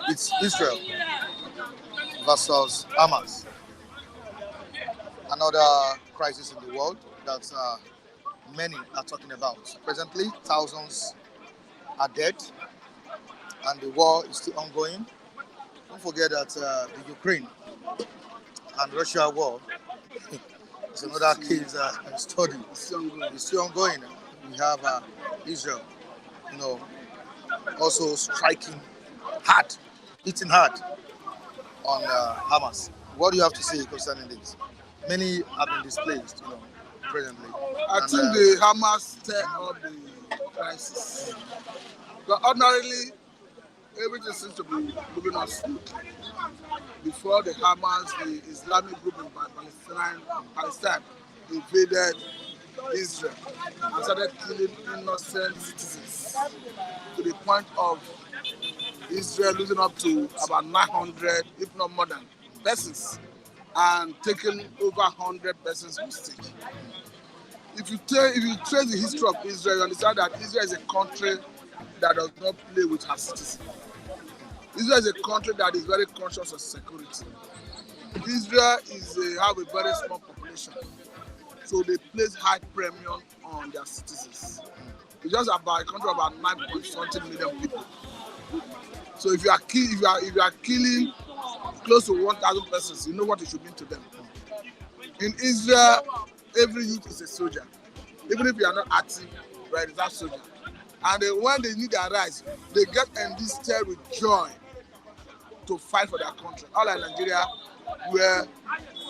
It's Israel versus Hamas. Another crisis in the world that many are talking about. Presently, thousands are dead, and the war is still ongoing. Don't forget that the Ukraine and Russia war is another case study. It's still ongoing. We have Israel, you know, also striking hard, hitting hard on Hamas. What do you have to say concerning this? Many have been displaced, presently. I think the Hamas stirred up the crisis. But ordinarily, everything seems to be moving on smoothly. Before the Hamas, the Islamic group in Palestine invaded Israel and started killing innocent citizens to the point of Israel losing up to about 900, if not more than, persons and taking over 100 persons hostage. If you trace the history of Israel, you understand that Israel is a country that does not play with her citizens. Israel is a country that is very conscious of security. Israel have a very small population, so they place high premium on their citizens. It's just about a country of about 9.something million people. So if you are killing close to 1,000 persons, you know what it should mean to them. In Israel, every youth is a soldier. Even if you are not active, you are a reserve soldier. And when they need their rights, they get enlisted with joy to fight for their country. Unlike Nigeria, where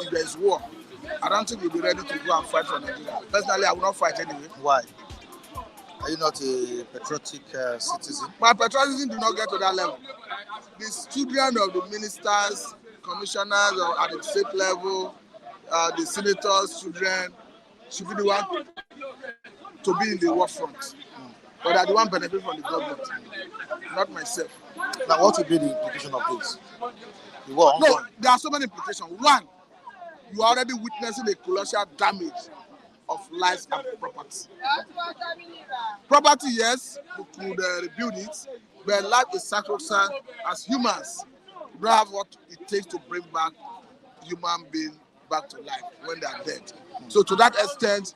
if there is war, I don't think you'll be ready to go and fight for Nigeria. Personally, I will not fight anyway. Why? Are you not a patriotic citizen? My patriotism do not get to that level. The children of the ministers, commissioners or at the state level, the senators' children should be the one to be in the war front. But are the one benefit from the government, not myself. Now, what will be the implication of this? The war ongoing? No, there are so many implications. One, you are already witnessing a colossal damage of lives and property. Property, yes, we could rebuild it, but life is sacrosanct. As humans, we don't have what it takes to bring back human beings back to life when they are dead. So to that extent,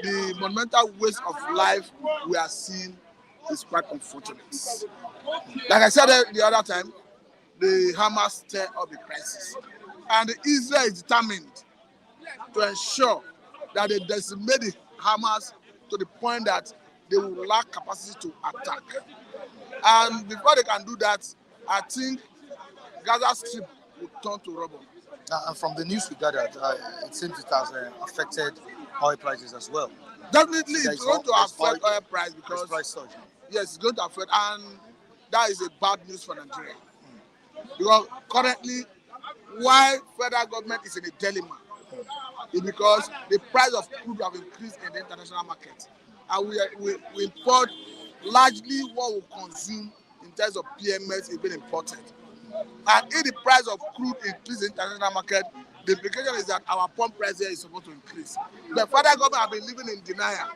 the monumental waste of life we are seeing is quite unfortunate. Like I said the other time, the Hamas stirred up the crisis. And Israel is determined to ensure that they decimate the Hamas to the point that they will lack capacity to attack. And before they can do that, I think Gaza Strip will turn to rubble. And from the news we gathered, it seems it has affected oil prices as well. Definitely, it's going to affect oil price because price surge. Yes, it's going to affect, and that is a bad news for Nigeria. Because currently, why federal government is in a dilemma is because the price of crude have increased in the international market, and we import largely what we consume in terms of PMS is being imported. And if the price of crude increases in the international market, the implication is that our pump price here is supposed to increase. The federal government have been living in denial.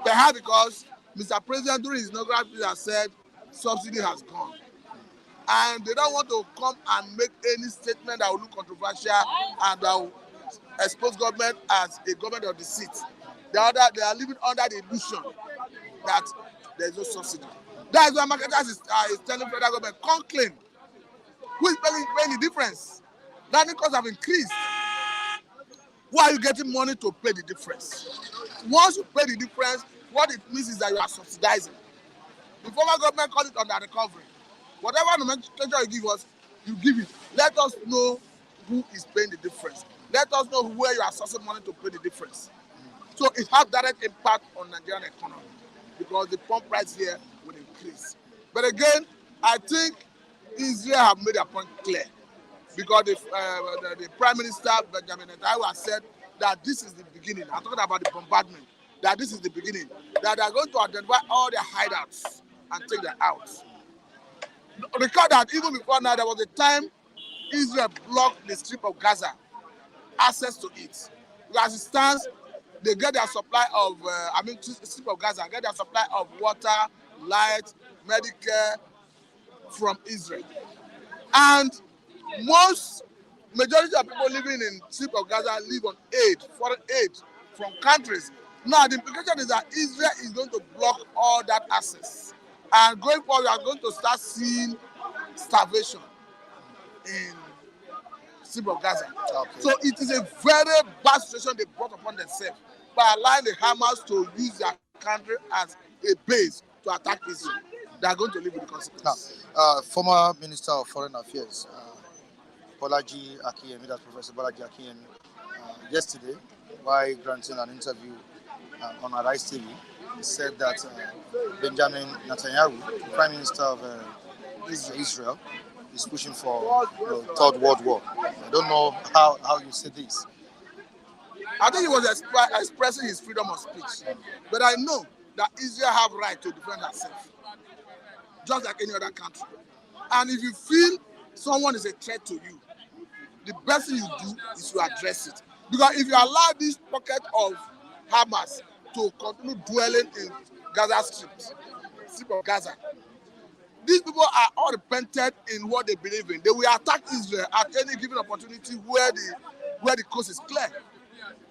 Perhaps because Mr. President during his inaugural speech said subsidy has gone. And they don't want to come and make any statement that will look controversial and that will expose government as a government of the seat. They are living under the illusion that there is no subsidy. That is why marketers is telling federal government, come clean. Who is paying the difference? Landing costs have increased. Why are you getting money to pay the difference? Once you pay the difference, what it means is that you are subsidizing. The former government called it under recovery. Whatever nomenclature you give us, you give it. Let us know who is paying the difference. Let us know where you are sourcing money to pay the difference. So it has direct impact on Nigerian economy because the pump price here will increase. But again, I think Israel have made a point clear because the Prime Minister Benjamin Netanyahu has said that this is the beginning. I'm talking about the bombardment. That this is the beginning. That they are going to identify all their hideouts and take them out. Recall that even before now, there was a time Israel blocked the Strip of Gaza, access to it. As it stands, they get their supply of, Strip of Gaza, get their supply of water, light, medical, from Israel. And most majority of people living in Strip of Gaza live on aid, foreign aid from countries. Now the implication is that Israel is going to block all that access. And going forward, we are going to start seeing starvation in Strip of Gaza. Okay. So it is a very bad situation they brought upon themselves by allowing the Hamas to use their country as a base to attack Israel. They are going to live with the consequences. Now, former Minister of Foreign Affairs, Bolaji Akiyemi, that's Professor Bolaji Akiyemi, yesterday, while granting an interview on Arise TV, he said that Benjamin Netanyahu, the Prime Minister of Israel, is pushing for Third World War. I don't know how you see this. I think he was expressing his freedom of speech. But I know that Israel have right to defend herself, just like any other country. And if you feel someone is a threat to you, the best thing you do is to address it. Because if you allow this pocket of Hamas to continue dwelling in Gaza Strip of Gaza, these people are all repented in what they believe in. They will attack Israel at any given opportunity where the coast is clear.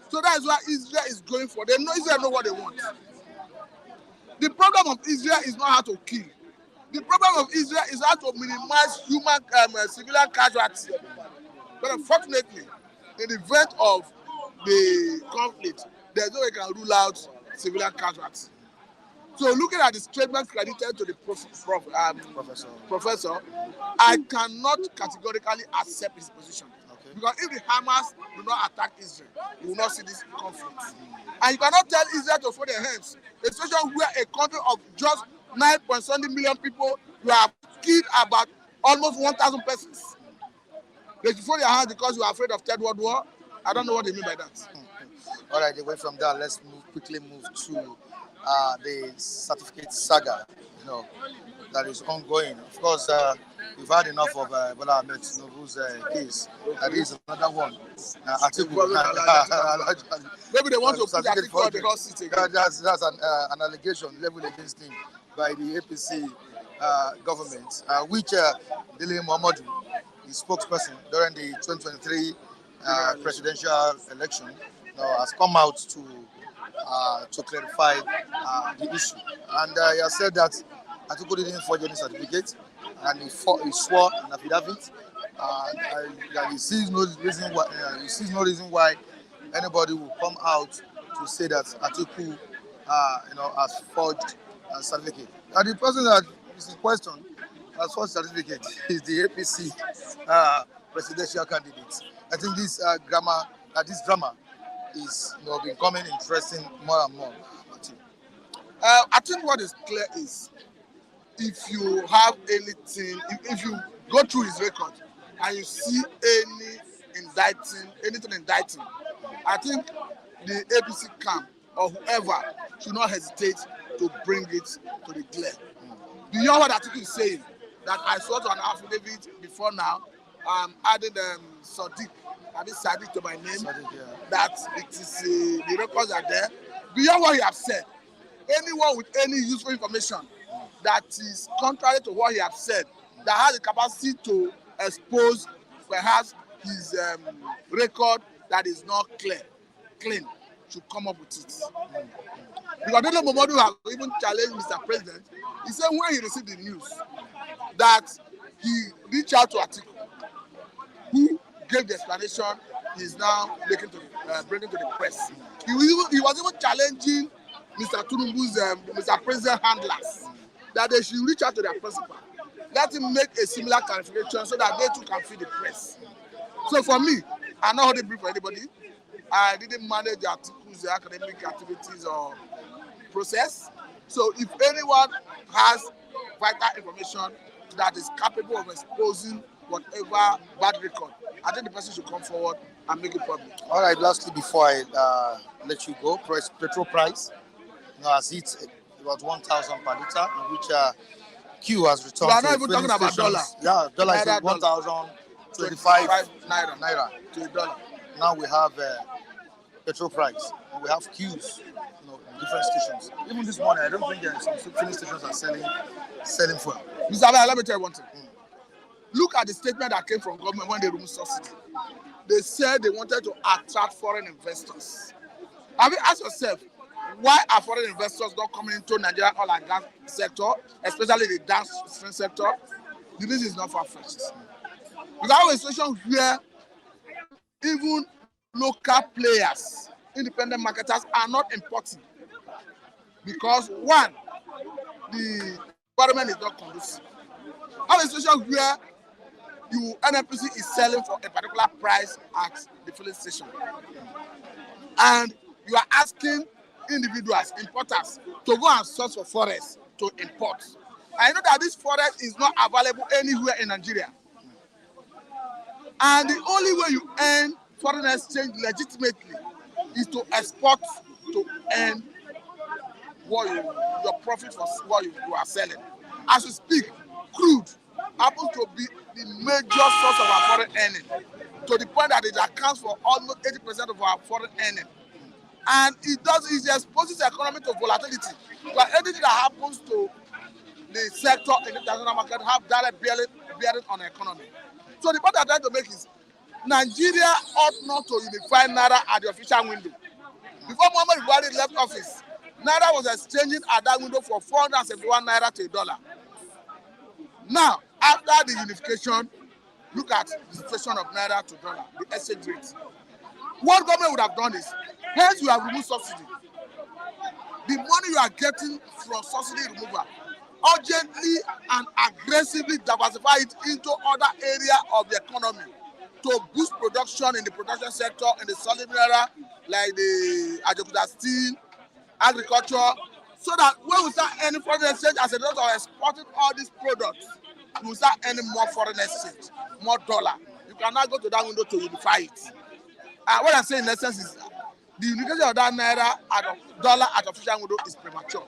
So that is why Israel is going for. Israel know what they want. The problem of Israel is not how to kill. The problem of Israel is how to minimize human civilian casualties. But unfortunately, in the event of the conflict, there's no way you can rule out civilian casualties. So looking at the statement credited to the professor, I cannot categorically accept his position. Okay. Because if the Hamas do not attack Israel, you will not see this conflict. And you cannot tell Israel to fold their hands. A situation where a country of just 9.7 million people, you have killed about almost 1,000 persons. They should fold their hands because you are afraid of Third World War. I don't know what they mean by that. All right, away from that, let's quickly move to the certificate saga, that is ongoing. Of course, we've had enough of Bola Ahmed Tinubu's case. That is another one. Atiku. Maybe they want to put Atiku on the hot seat again. That's an allegation leveled against him by the APC government, which Dele Mohammed, his spokesperson during the 2023 presidential election, has come out to clarify the issue. And he has said that Atiku didn't forge any certificate, and he swore an affidavit. That he sees no reason why anybody will come out to say that Atiku has forged a certificate. And the person that is in question has forged certificate is the APC presidential candidate. I think this drama is becoming interesting more and more. I think what is clear is if you have anything, if you go through his record and you see anything indicting, I think the APC camp or whoever should not hesitate to bring it to the clear. Beyond what Atiku is saying, that I saw to an affidavit before now, adding Sadiq to my name, that it is the records are there. Beyond what he has said, anyone with any useful information that is contrary to what he has said, that has the capacity to expose perhaps his record that is not clean, should come up with it. Because Dele Momodu has even challenged Mr. President. He said when he received the news that he reached out to Atiku, who gave the explanation he's now bringing to the press. He was even challenging Mr. Tinubu's Mr. President handlers that they should reach out to their principal. Let him make a similar clarification so that they too can feed the press. So for me, I'm not holding brief for anybody. I didn't manage Atiku'S academic activities or process. So if anyone has vital information that is capable of exposing whatever bad record, I think the person should come forward and make it public. All right, lastly, before I let you go, petrol price has hit about 1,000 per liter, in which Q has returned. We are not even talking about dollar. Yeah, dollar is 1,025 naira to a dollar. Now we have petrol price. And we have queues, in different stations. Even this morning, I don't think there are some filling stations are selling fuel. Mr. Abel, let me tell you one thing. Look at the statement that came from government when they removed subsidy. They said they wanted to attract foreign investors. Have you asked yourself, why are foreign investors not coming into Nigerian oil and gas sector, especially the downstream sector? The reason is not far-fetched. We have a situation where even local players, independent marketers, are not importing because one, the environment is not conducive. We have a situation where NNPC is selling for a particular price at the filling station, and you are asking individuals, importers, to go and source for forest to import. I know that this forest is not available anywhere in Nigeria, and the only way you earn foreign exchange legitimately is to export to earn your profit for what you are selling. As we speak, crude happens to be the major source of our foreign earning, to the point that it accounts for almost 80% of our foreign earning. And it exposes the economy to volatility. But anything that happens to the sector in the international market have direct bearing on the economy. So the point I'm trying to make is Nigeria ought not to unify Naira at the official window. Before Muhammad Buhari left office, Naira was exchanging at that window for 471 Naira to $1. Now, after the unification, look at the situation of Naira to dollar, the exchange rate. What government would have done is, hence you have removed subsidy. The money you are getting from subsidy removal, urgently and aggressively diversify it into other areas of the economy to boost production in the production sector, in the solid area, like the Atiku'S steel, agriculture, so that when we start earning foreign exchange as a result of exporting all these products, we will start earning more foreign exchange, more dollar. You cannot go to that window to unify it. What I'm saying in essence is the unification of that Naira and dollar at official window is premature.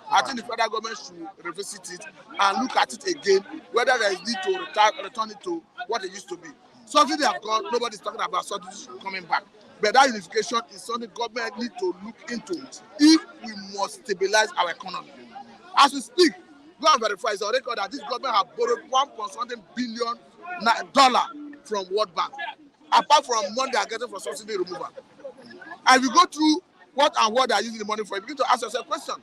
I think the federal government should revisit it and look at it again, whether there is need to return it to what it used to be. Something they have gone, nobody's talking about subsidies coming back. But that unification is something government need to look into if we must stabilize our economy. As we speak, go and verify, it's on record that this government has borrowed $1.something billion from World Bank, apart from money they are getting for subsidy removal. And if you go through what they are using the money for, you begin to ask yourself a question.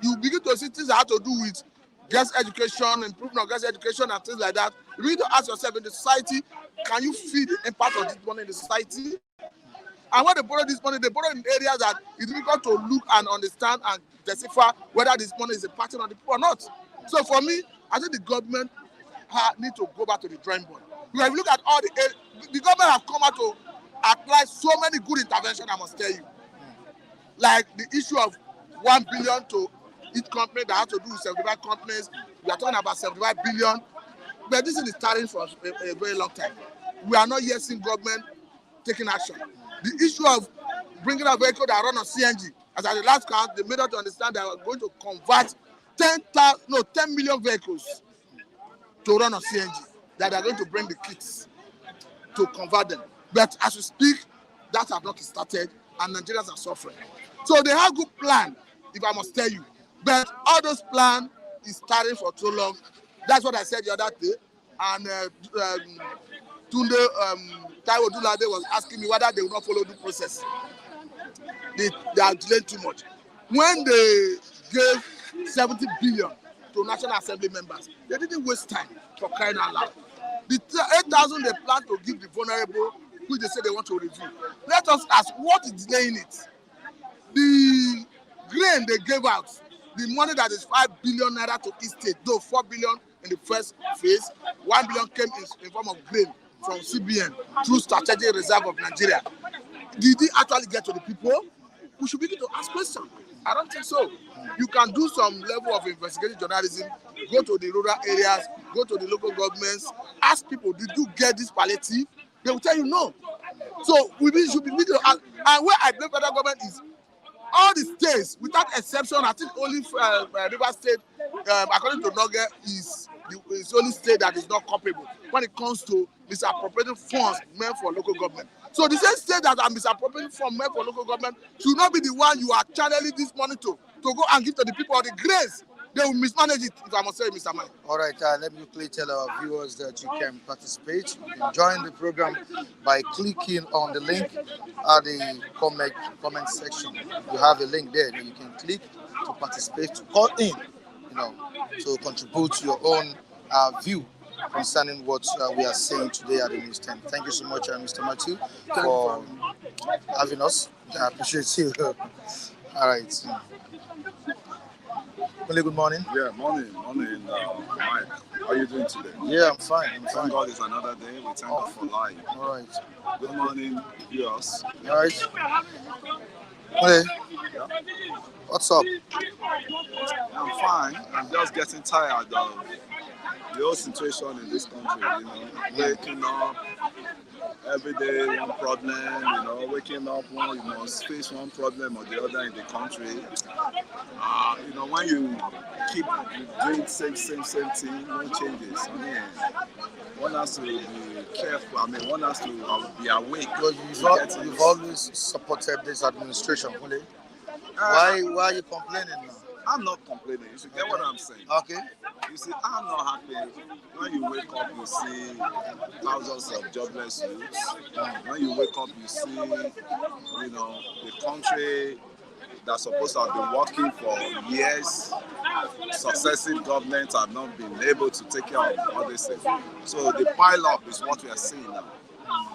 You begin to see things that have to do with girls' education, improvement of girls' education, and things like that. You begin to ask yourself, in the society, can you feel the impact of this money in the society? And when they borrow this money, they borrow in areas that it's difficult to look and understand and decipher whether this money is impacting on the people or not. So for me, I think the government need to go back to the drawing board. Because if you look at all the government have come out to apply so many good interventions, I must tell you. Like the issue of 1 billion to each company that have to do with 75 companies. We are talking about 75 billion. But this is starting for a very long time. We are not yet seeing government taking action. The issue of bringing a vehicle that run on CNG, as at the last count, they made us to understand that we're going to convert 10 million vehicles to run on CNG, that are going to bring the kits to convert them. But as we speak, that has not started, and Nigerians are suffering. So they have good plan, if I must tell you. But all those plans is starting for too long. That's what I said the other day. And Tunde Taiwo Dulade was asking me whether they will not follow the process. They are delaying too much. When they gave 70 billion to National Assembly members, they didn't waste time for crying out loud. The 8,000 they plan to give the vulnerable, which they say they want to review. Let us ask, what is delaying it? The grain they gave out, the money that is 5 billion naira to each state, though 4 billion in the first phase, 1 billion came in form of grain from CBN through Strategic Reserve of Nigeria. Did it actually get to the people? We should begin to ask questions. I don't think so. You can do some level of investigative journalism, go to the rural areas, go to the local governments, ask people, did you get this palliative? They will tell you no. So we should be to ask. And where I blame federal government is all the states, without exception, I think only River State, according to Noge, is the only state that is not culpable when it comes to misappropriating funds meant for local government. So the same state that I'm misappropriating from money for local government should not be the one you are channeling this money to go and give to the people of the grace. They will mismanage it, if I must say, Mr. Mike. All right, let me quickly tell our viewers that you can participate. You can join the program by clicking on the link at the comment section. You have a link there that you can click to participate, to call in, to contribute your own view concerning what we are saying today at the news 10. Thank you so much, Mr. Matthew, for having us. I appreciate you. All right. Good morning. Yeah, morning, Mike. How are you doing today? Yeah, I'm fine. Thank God it's another day. We thank God for life. All right. Good morning, viewers. All right. Okay. Yeah. What's up? I'm fine. I'm just getting tired of the whole situation in this country. Waking up every day, one problem. Waking up, you must face one problem or the other in the country. When you keep doing same thing, no changes. One has to be careful. One has to be awake. Well, you've always supported this administration, Kule. Why are you complaining now? I'm not complaining. You should get what I'm saying. Okay. You see, I'm not happy. When you wake up, you see thousands of jobless youths. When you wake up, you see, the country that's supposed to have been working for years. Successive governments have not been able to take care of all these things. So the pile-up is what we are seeing now,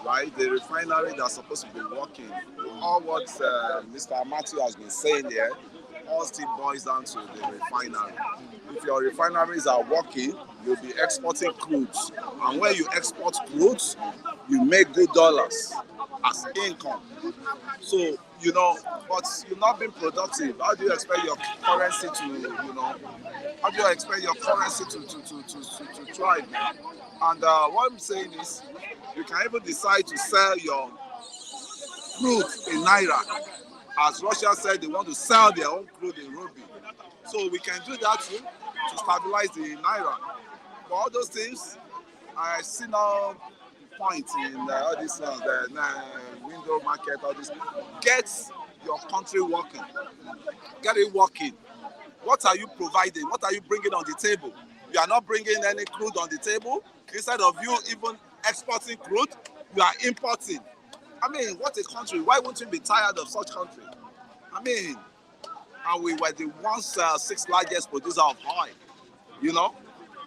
right? The refinery that's supposed to be working, all what Mr. Matthew has been saying here, all still boils down to the refinery. If your refineries are working, you'll be exporting crudes. And when you export crudes, you make good dollars as income. So, but you're not being productive. How do you expect your currency to thrive? And what I'm saying is, you can even decide to sell your crude in Naira. As Russia said, they want to sell their own crude in Ruby. So we can do that too, to stabilize the Naira. For all those things, I see no point in all this, the window market, all this. Get your country working. Get it working. What are you providing? What are you bringing on the table? You are not bringing any crude on the table. Instead of you even exporting crude, you are importing. What a country. Why wouldn't you be tired of such country? And we were the sixth largest producer of oil,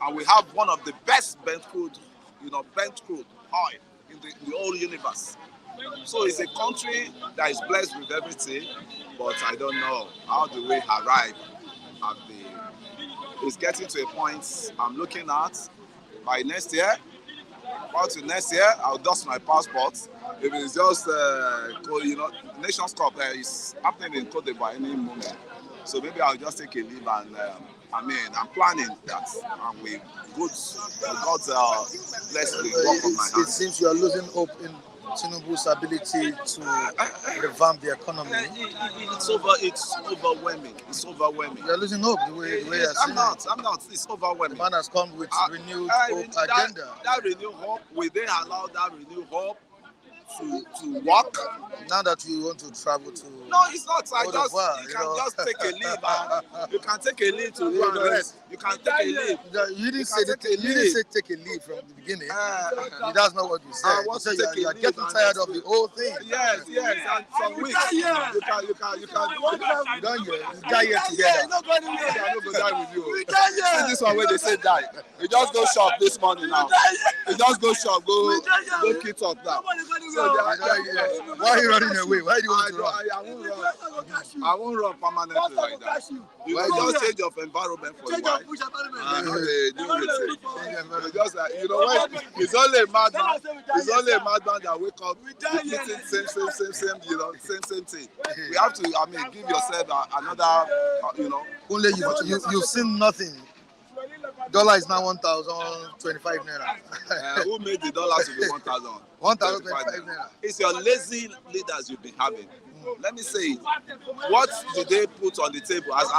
and we have one of the best bent crude oil in the whole universe. So it's a country that is blessed with everything, but I don't know how do we arrive at it's getting to a point I'm looking at by next year. About to next year, I'll dust my passport. If it's just, Nations Cup is happening in Cote d'Ivoire any moment. So maybe I'll just take a leave and, I'm planning that. And with God's blessing, work on my hands. It seems you are losing hope in Tinubu's ability to revamp the economy. It's overwhelming. You are losing hope the way you are I'm not. It's overwhelming. The man has come with renewed hope agenda. That renewed hope, will they allow that renewed hope to work? Now that you want to travel to... No, it's not. You can just take a leave. You can take a leave to go and rest. You can take a leave. You didn't say take a leave from the beginning. That's not what you said. You are getting tired of the whole thing. Yes. And some weeks, you can. You don't hear. You got here together. I'm not going to die with you. See this one where they say die. You just go shop this morning now. You just go shop. Go kit up now. Why are you running away? Why do you want to run? I won't run permanently like that. You just change of environment for a while. It's only a madman. That wake up eating same thing. We have to, give yourself another, Only you've seen nothing. Dollar is now 1,025 naira. Who made the dollar to be 1,000? 1,025 naira. It's your lazy leaders you've been having. Let me say it. What did they put on the table as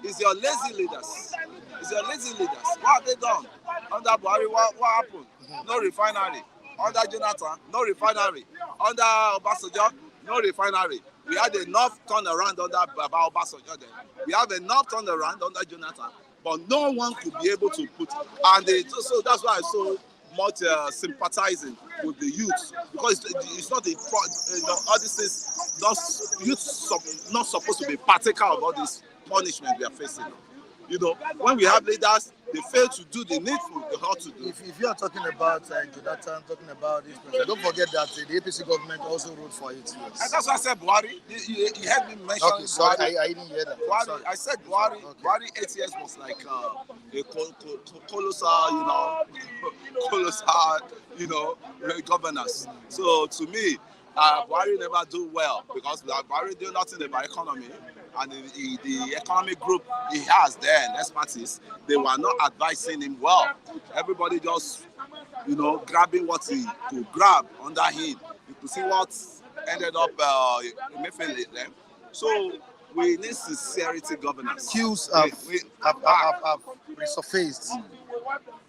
it's your lazy leaders. It's your lazy leaders. What have they done? Under Buhari, what happened? no refinery. Under Jonathan, no refinery. Under Obasanjo, no refinery. We had enough turnaround under Obasanjo then. We have enough turnaround under Jonathan, but no one could be able to put. And so that's why I so much sympathizing with the youth, because it's not all these things. Not supposed to be partaker of all this punishment we are facing. When we have leaders, they fail to do the needful, they ought to do. If you are talking about Jonathan, talking about this person, don't forget that the APC government also wrote for it. Yes. And that's why I said Buhari. You heard me mention okay, sorry, Buhari. I didn't hear that. Buhari, Sorry. I said Buhari. Okay. Buhari 8 years was like a colossal, colossal, governance. So to me, Buhari never do well because Buhari do nothing about economy. And the economic group he has there and expertise, they were not advising him well. Everybody just, grabbing what he could grab under him. You could see what ended up them. So we need sincerity governance. Queues have resurfaced.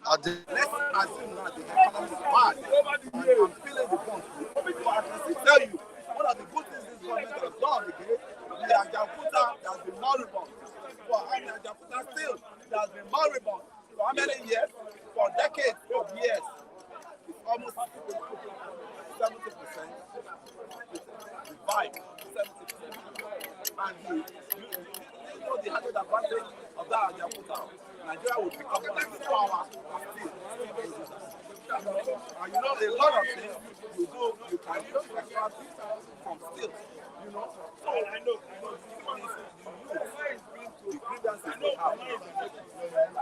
Let's assume that the economy is bad. And I'm feeling the punch. I can still tell you, one of the good things this government has done again, the Ajaputa has been moribund. For Ajaputa still, it has been moribund. For how many years? For decades of years. It's almost 70%. Revived 70%. And the added advantage of that Ajaputa, Nigeria will become one of the power of steel. And a lot of things you can extract from steel. So I know the grievances they have.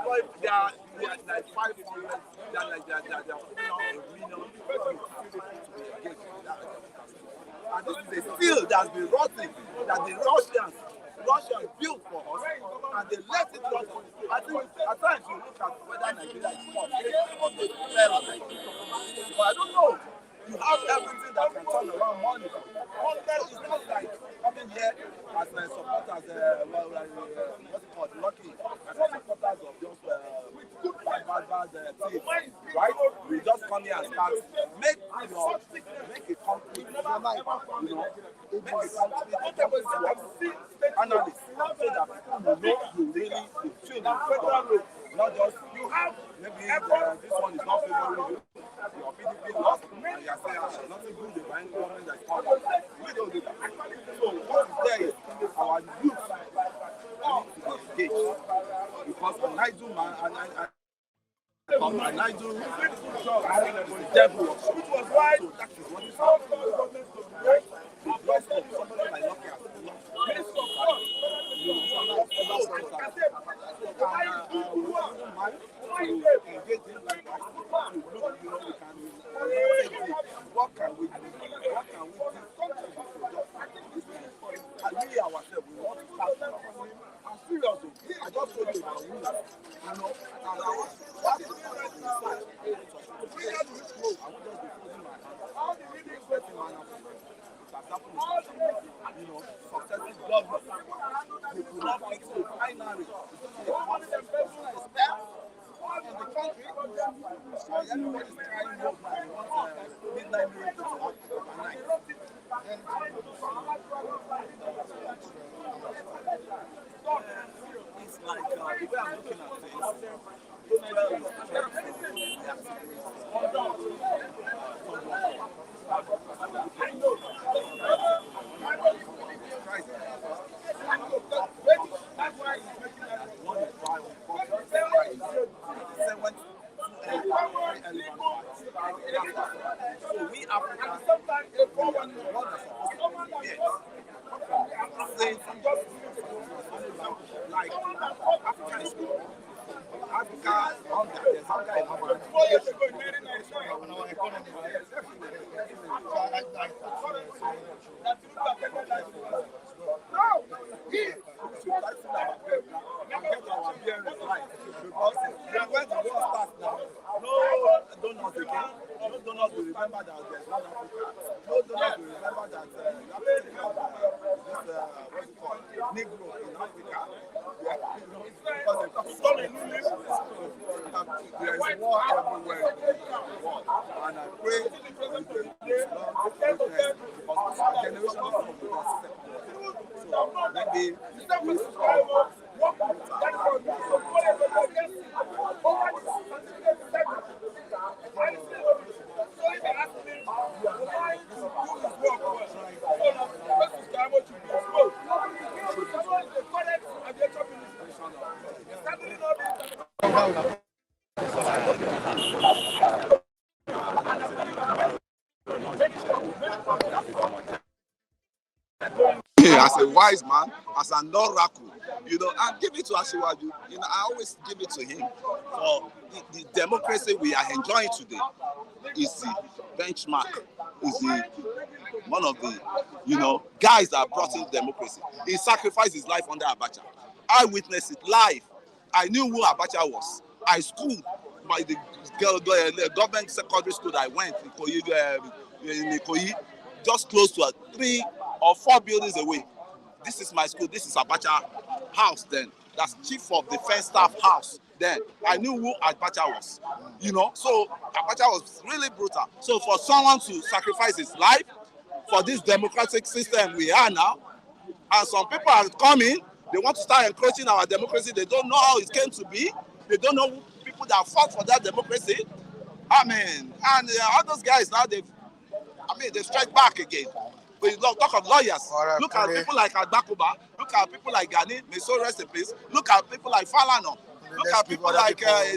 But they are like 500, they are putting out a million people to be engaged in that. And this is a steel that has been rotting, that the Russians built for us, and they let it rot. I think at times you look at whether Nigeria is more or the better. But I don't know. You have everything that can turn around money. It's not like coming here as supporters, what's it called, lucky, as supporters of just bad things, right? We just come here and start, make a country, make a country, analysts, so that people will know you really tune in. Not just you have maybe this one is not favoring you. Your PDP lost, and you are saying nothing good about any government that is coming. We don't do that. So what is there is our youth need to be engaged, because when I do the devil, which was why that is what is happening. The bless of somebody like Lucky has what can we do? What can we do? And we ourselves, we want to start. I'm serious. I just told you about rules. And I was that's the point of the research. I won't just be closing my hands. How do we do expecting my hands? Successive government. They could not fix the binary. They wanted them person is there in the country. So everybody's trying to work. They want midnight miracles to happen overnight. It's like the way I'm looking at this. So we Africans, sometimes like Africa is Africa, there's hunger in our donors again. No donors will remember that there's one Africa. No donors will remember that this what's it called? Negro in Africa. Because there is war everywhere. As a wise man, as an oracle, and give it to Asiwaju. I always give it to him for the democracy we are enjoying today is the benchmark, is the one of the guys that brought in democracy. He sacrificed his life under Abacha. I witnessed it live. I knew who Abacha was. I schooled by the government secondary school that I went in Ikoyi, just close to 3 or 4 buildings away. This is my school. This is Abacha house then. That's chief of defense staff house then. I knew who Abacha was. So Abacha was really brutal. So for someone to sacrifice his life for this democratic system we are now, and some people are coming, they want to start encroaching our democracy. They don't know how it came to be. They don't know people that fought for that democracy. And all those guys now, they've strike back again. We talk of lawyers. Look at people like Adaku'S. Look at people like Gani. May so rest in peace. Look at people like Falana. Look at people like a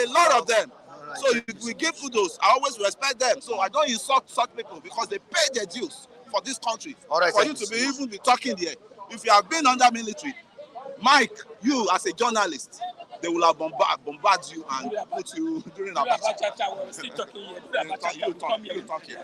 lot of them. So we give kudos. I always respect them. So I don't insult such people because they pay their dues for this country. For you to even be talking there. If you have been under military, Mike, you as a journalist, they will have bombard you and put you during Abacha. We're still talking here. You talk here.